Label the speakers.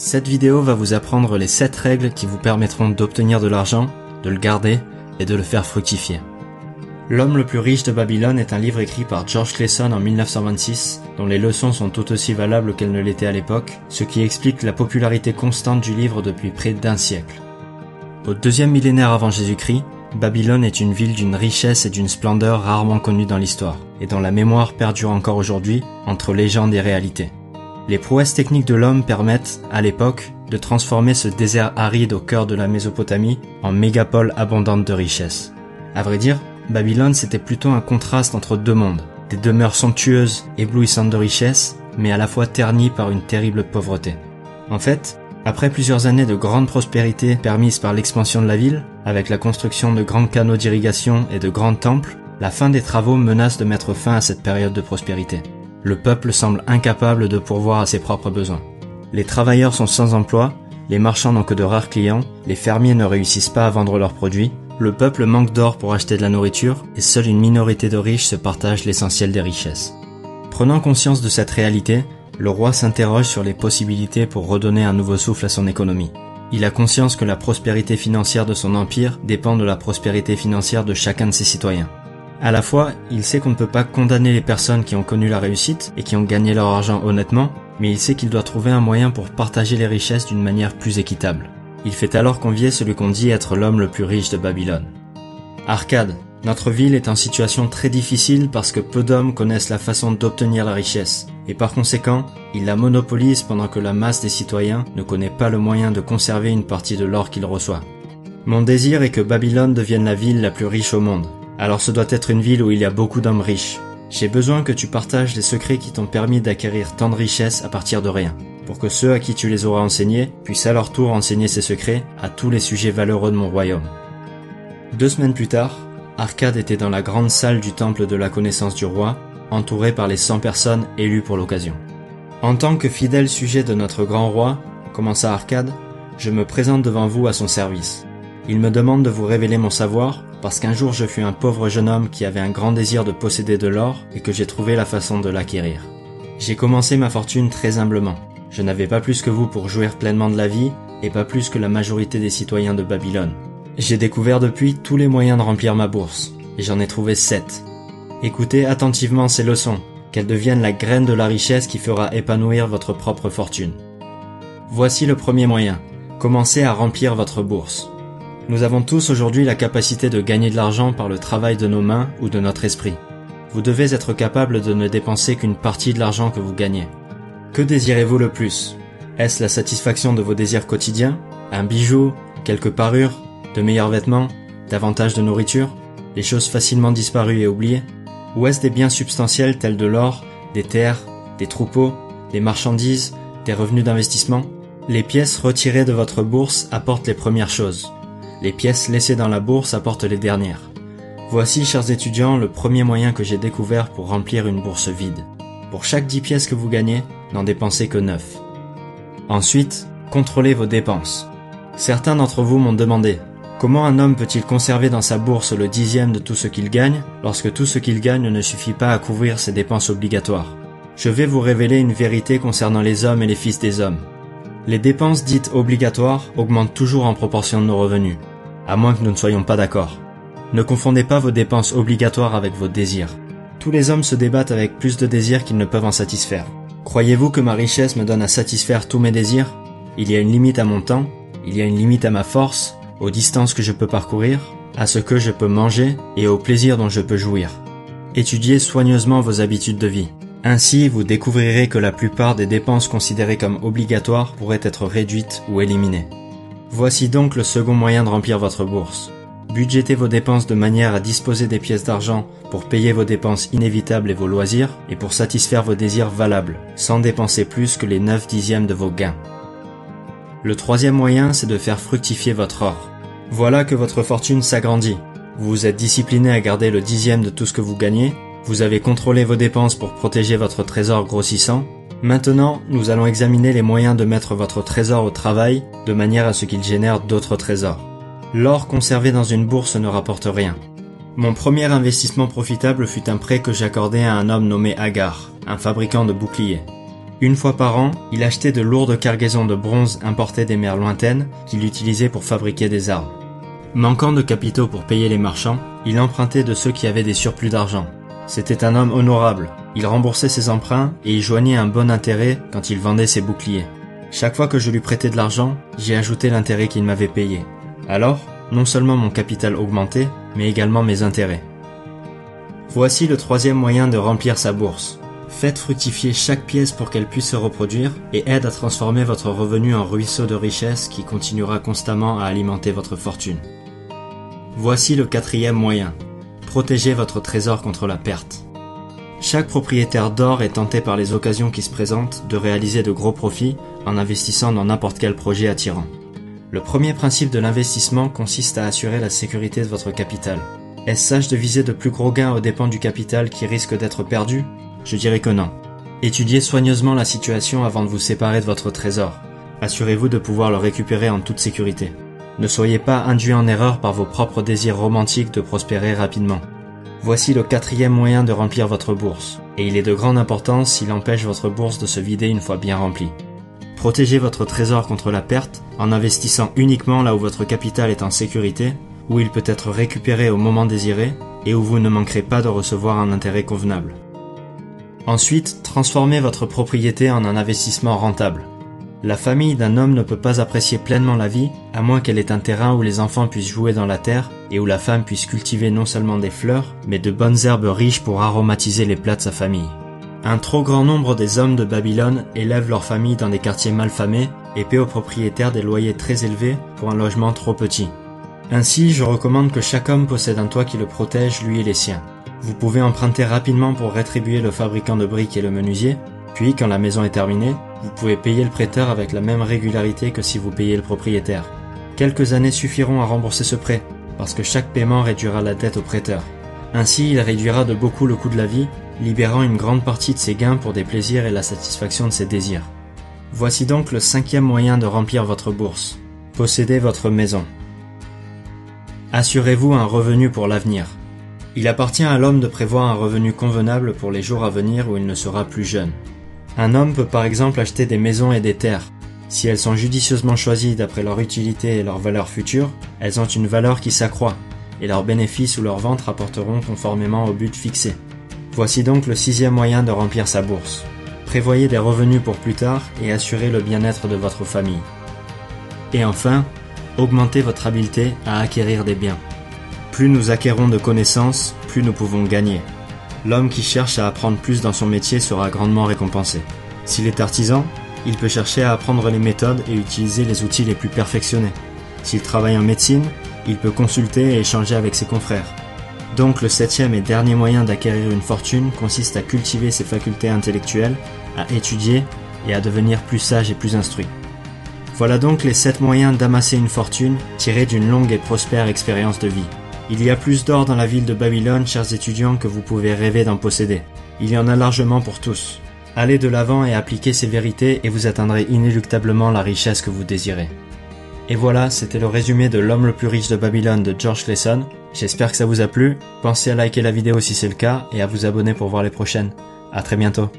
Speaker 1: Cette vidéo va vous apprendre les 7 règles qui vous permettront d'obtenir de l'argent, de le garder et de le faire fructifier. L'homme le plus riche de Babylone est un livre écrit par George Clason en 1926, dont les leçons sont tout aussi valables qu'elles ne l'étaient à l'époque, ce qui explique la popularité constante du livre depuis près d'un siècle. Au 2e millénaire avant Jésus-Christ, Babylone est une ville d'une richesse et d'une splendeur rarement connue dans l'histoire, et dont la mémoire perdure encore aujourd'hui, entre légende et réalité. Les prouesses techniques de l'homme permettent, à l'époque, de transformer ce désert aride au cœur de la Mésopotamie en mégapole abondante de richesses. À vrai dire, Babylone c'était plutôt un contraste entre deux mondes, des demeures somptueuses, éblouissantes de richesse, mais à la fois ternies par une terrible pauvreté. En fait, après plusieurs années de grande prospérité permise par l'expansion de la ville, avec la construction de grands canaux d'irrigation et de grands temples, la fin des travaux menace de mettre fin à cette période de prospérité. Le peuple semble incapable de pourvoir à ses propres besoins. Les travailleurs sont sans emploi, les marchands n'ont que de rares clients, les fermiers ne réussissent pas à vendre leurs produits, le peuple manque d'or pour acheter de la nourriture et seule une minorité de riches se partagent l'essentiel des richesses. Prenant conscience de cette réalité, le roi s'interroge sur les possibilités pour redonner un nouveau souffle à son économie. Il a conscience que la prospérité financière de son empire dépend de la prospérité financière de chacun de ses citoyens. À la fois, il sait qu'on ne peut pas condamner les personnes qui ont connu la réussite et qui ont gagné leur argent honnêtement, mais il sait qu'il doit trouver un moyen pour partager les richesses d'une manière plus équitable. Il fait alors convier celui qu'on dit être l'homme le plus riche de Babylone. Arcade, notre ville est en situation très difficile parce que peu d'hommes connaissent la façon d'obtenir la richesse, et par conséquent, ils la monopolisent pendant que la masse des citoyens ne connaît pas le moyen de conserver une partie de l'or qu'il reçoit. Mon désir est que Babylone devienne la ville la plus riche au monde. Alors ce doit être une ville où il y a beaucoup d'hommes riches. J'ai besoin que tu partages les secrets qui t'ont permis d'acquérir tant de richesses à partir de rien, pour que ceux à qui tu les auras enseignés puissent à leur tour enseigner ces secrets à tous les sujets valeureux de mon royaume. 2 semaines plus tard, Arcade était dans la grande salle du temple de la connaissance du roi, entouré par les 100 personnes élues pour l'occasion. En tant que fidèle sujet de notre grand roi, commença Arcade, je me présente devant vous à son service. Il me demande de vous révéler mon savoir, parce qu'un jour je fus un pauvre jeune homme qui avait un grand désir de posséder de l'or et que j'ai trouvé la façon de l'acquérir. J'ai commencé ma fortune très humblement. Je n'avais pas plus que vous pour jouir pleinement de la vie et pas plus que la majorité des citoyens de Babylone. J'ai découvert depuis tous les moyens de remplir ma bourse et j'en ai trouvé 7. Écoutez attentivement ces leçons, qu'elles deviennent la graine de la richesse qui fera épanouir votre propre fortune. Voici le premier moyen. Commencez à remplir votre bourse. Nous avons tous aujourd'hui la capacité de gagner de l'argent par le travail de nos mains ou de notre esprit. Vous devez être capable de ne dépenser qu'une partie de l'argent que vous gagnez. Que désirez-vous le plus? Est-ce la satisfaction de vos désirs quotidiens? Un bijou? Quelques parures? De meilleurs vêtements? Davantage de nourriture? Des choses facilement disparues et oubliées? Ou est-ce des biens substantiels tels de l'or, des terres, des troupeaux, des marchandises, des revenus d'investissement? Les pièces retirées de votre bourse apportent les premières choses. Les pièces laissées dans la bourse apportent les dernières. Voici, chers étudiants, le premier moyen que j'ai découvert pour remplir une bourse vide. Pour chaque 10 pièces que vous gagnez, n'en dépensez que 9. Ensuite, contrôlez vos dépenses. Certains d'entre vous m'ont demandé, comment un homme peut-il conserver dans sa bourse le 10e de tout ce qu'il gagne, lorsque tout ce qu'il gagne ne suffit pas à couvrir ses dépenses obligatoires? Je vais vous révéler une vérité concernant les hommes et les fils des hommes. Les dépenses dites obligatoires augmentent toujours en proportion de nos revenus, à moins que nous ne soyons pas d'accord. Ne confondez pas vos dépenses obligatoires avec vos désirs. Tous les hommes se débattent avec plus de désirs qu'ils ne peuvent en satisfaire. Croyez-vous que ma richesse me donne à satisfaire tous mes désirs? Il y a une limite à mon temps, il y a une limite à ma force, aux distances que je peux parcourir, à ce que je peux manger et au plaisir dont je peux jouir. Étudiez soigneusement vos habitudes de vie. Ainsi, vous découvrirez que la plupart des dépenses considérées comme obligatoires pourraient être réduites ou éliminées. Voici donc le second moyen de remplir votre bourse. Budgétez vos dépenses de manière à disposer des pièces d'argent pour payer vos dépenses inévitables et vos loisirs, et pour satisfaire vos désirs valables, sans dépenser plus que les 9/10 de vos gains. Le troisième moyen, c'est de faire fructifier votre or. Voilà que votre fortune s'agrandit. Vous vous êtes discipliné à garder le 10e de tout ce que vous gagnez, vous avez contrôlé vos dépenses pour protéger votre trésor grossissant. Maintenant, nous allons examiner les moyens de mettre votre trésor au travail, de manière à ce qu'il génère d'autres trésors. L'or conservé dans une bourse ne rapporte rien. Mon premier investissement profitable fut un prêt que j'accordai à un homme nommé Agar, un fabricant de boucliers. Une fois par an, il achetait de lourdes cargaisons de bronze importées des mers lointaines qu'il utilisait pour fabriquer des armes. Manquant de capitaux pour payer les marchands, il empruntait de ceux qui avaient des surplus d'argent. C'était un homme honorable, il remboursait ses emprunts et y joignait un bon intérêt quand il vendait ses boucliers. Chaque fois que je lui prêtais de l'argent, j'y ajoutais l'intérêt qu'il m'avait payé. Alors, non seulement mon capital augmentait, mais également mes intérêts. Voici le troisième moyen de remplir sa bourse. Faites fructifier chaque pièce pour qu'elle puisse se reproduire et aide à transformer votre revenu en ruisseau de richesse qui continuera constamment à alimenter votre fortune. Voici le quatrième moyen. Protégez votre trésor contre la perte. Chaque propriétaire d'or est tenté par les occasions qui se présentent de réaliser de gros profits en investissant dans n'importe quel projet attirant. Le premier principe de l'investissement consiste à assurer la sécurité de votre capital. Est-ce sage de viser de plus gros gains aux dépens du capital qui risque d'être perdu ? Je dirais que non. Étudiez soigneusement la situation avant de vous séparer de votre trésor. Assurez-vous de pouvoir le récupérer en toute sécurité. Ne soyez pas induit en erreur par vos propres désirs romantiques de prospérer rapidement. Voici le quatrième moyen de remplir votre bourse, et il est de grande importance s'il empêche votre bourse de se vider une fois bien remplie. Protégez votre trésor contre la perte en investissant uniquement là où votre capital est en sécurité, où il peut être récupéré au moment désiré et où vous ne manquerez pas de recevoir un intérêt convenable. Ensuite, transformez votre propriété en un investissement rentable. La famille d'un homme ne peut pas apprécier pleinement la vie à moins qu'elle ait un terrain où les enfants puissent jouer dans la terre et où la femme puisse cultiver non seulement des fleurs, mais de bonnes herbes riches pour aromatiser les plats de sa famille. Un trop grand nombre des hommes de Babylone élèvent leur famille dans des quartiers malfamés et paient aux propriétaires des loyers très élevés pour un logement trop petit. Ainsi, je recommande que chaque homme possède un toit qui le protège, lui et les siens. Vous pouvez emprunter rapidement pour rétribuer le fabricant de briques et le menuisier, puis quand la maison est terminée, vous pouvez payer le prêteur avec la même régularité que si vous payez le propriétaire. Quelques années suffiront à rembourser ce prêt, parce que chaque paiement réduira la dette au prêteur. Ainsi, il réduira de beaucoup le coût de la vie, libérant une grande partie de ses gains pour des plaisirs et la satisfaction de ses désirs. Voici donc le cinquième moyen de remplir votre bourse. Possédez votre maison. Assurez-vous un revenu pour l'avenir. Il appartient à l'homme de prévoir un revenu convenable pour les jours à venir où il ne sera plus jeune. Un homme peut par exemple acheter des maisons et des terres. Si elles sont judicieusement choisies d'après leur utilité et leur valeur future, elles ont une valeur qui s'accroît, et leurs bénéfices ou leurs ventes rapporteront conformément au but fixé. Voici donc le sixième moyen de remplir sa bourse. Prévoyez des revenus pour plus tard et assurez le bien-être de votre famille. Et enfin, augmentez votre habileté à acquérir des biens. Plus nous acquérons de connaissances, plus nous pouvons gagner. L'homme qui cherche à apprendre plus dans son métier sera grandement récompensé. S'il est artisan, il peut chercher à apprendre les méthodes et utiliser les outils les plus perfectionnés. S'il travaille en médecine, il peut consulter et échanger avec ses confrères. Donc le septième et dernier moyen d'acquérir une fortune consiste à cultiver ses facultés intellectuelles, à étudier et à devenir plus sage et plus instruit. Voilà donc les 7 moyens d'amasser une fortune tirés d'une longue et prospère expérience de vie. Il y a plus d'or dans la ville de Babylone, chers étudiants, que vous pouvez rêver d'en posséder. Il y en a largement pour tous. Allez de l'avant et appliquez ces vérités et vous atteindrez inéluctablement la richesse que vous désirez. Et voilà, c'était le résumé de L'homme le plus riche de Babylone de George Clason. J'espère que ça vous a plu. Pensez à liker la vidéo si c'est le cas et à vous abonner pour voir les prochaines. À très bientôt.